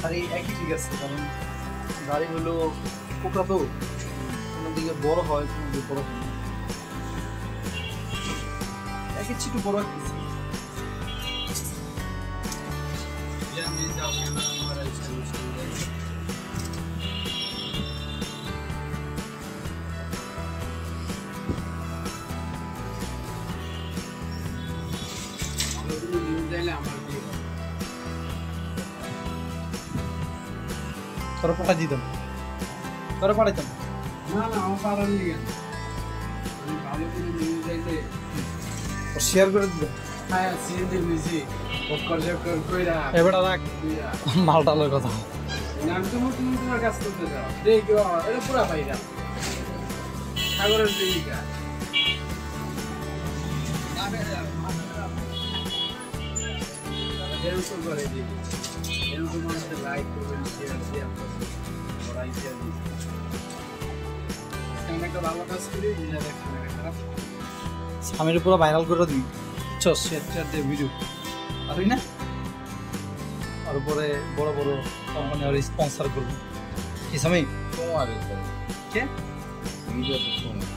দাড়ি একই ঠিক আছে, কারণ দাড়ি হলো পোকা তো, কোনো দিকে বড় হয় কোনো দিকে বড় হয় না, একই একটু বড় রাখতেছি। তোরা পাঠাই দিতাম, তোরা পাঠাইতাম না না আমার পাড়ার লিগে আমি ভালো করে নিউজ যাইতে শেয়ার করে দিতাম। হ্যাঁ সিএনজি বুঝি পকর জকর কইরা এবারে রাখ মালটালের কথা। নাম তো তুমি তোমার কাজ করতে যাও দেখো এটা পুরা পাইরা সাগরের দিকা এরকম করে দিই, এরকম মানুষের লাইক করবেন, শেয়ার দিয়ে করাই শেয়ার দিই। আমি একটা ভালো কাজ করি, নিজে দেখেন এটা খারাপ স্বামীর পুরো ভাইরাল করে দিই, বুঝছো? শেয়ার দিয়ে ভিডিও পারবি না, আর উপরে বড় বড় কোম্পানি আর স্পন্সর করবে। কি স্বামী তোমার কে ভিডিও তো তোমার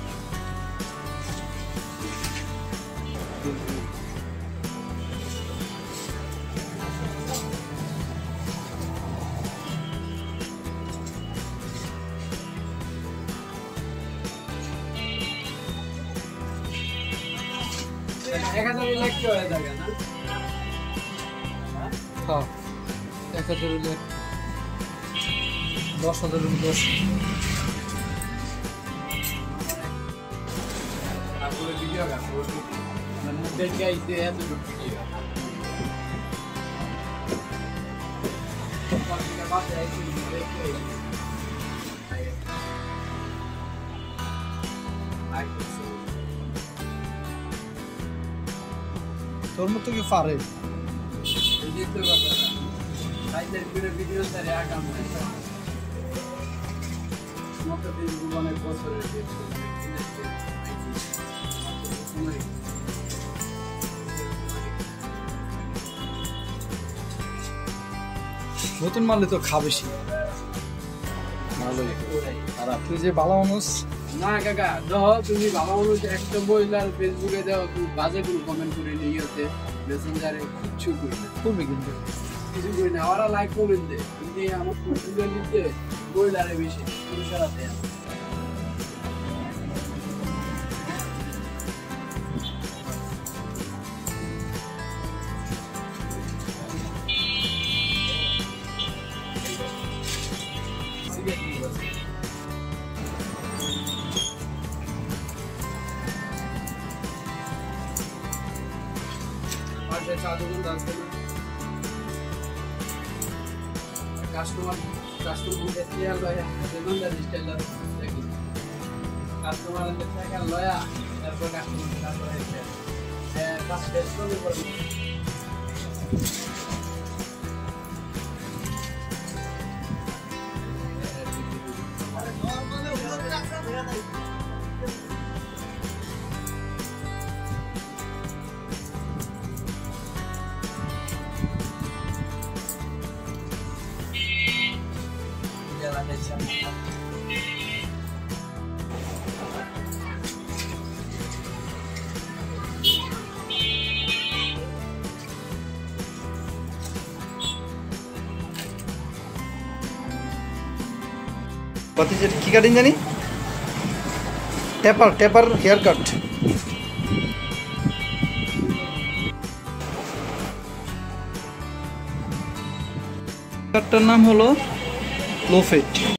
एक हजार लाख क्यों है जाएगा ना? हाँ 1000 লাখ 10,000 10 आपको वीडियो का फोटो मैंने देख के इसे है तो वीडियो का बात है कि देख के आई তোর মতো কি পারে? देखते बाबा आइए फिर वीडियो से आ काम है मत दिन बुलाने को सर নতুন মারলে তো খা বেশি ভালোই খারাপ। তুই যে ভালো মানুষ না কাকা দেখো তুমি ভালো মানুষ একটা মহিলার ফেসবুকে দাও তুমি বাজে কোনো কমেন্ট করে নিয়ে হচ্ছে মেসেঞ্জারে কিচ্ছু করি না করবি কিন্তু কিছু করি না ওরা লাইক কমেন্ট দেয় কিন্তু আমার ফেসবুকে নিতে মহিলারে বেশি পুরুষেরা দেয় কাস্টমার স্টাইল লয়া দোকানদার স্টাইল দেখি কাস্টমার টাকা লয়া তারপর কাস্টমার তারপরে কাজ শেষ করে পড়বে কি কাটিং জানি? টেপার হেয়ার কাট। কাটটার নাম হলো লো ফিট।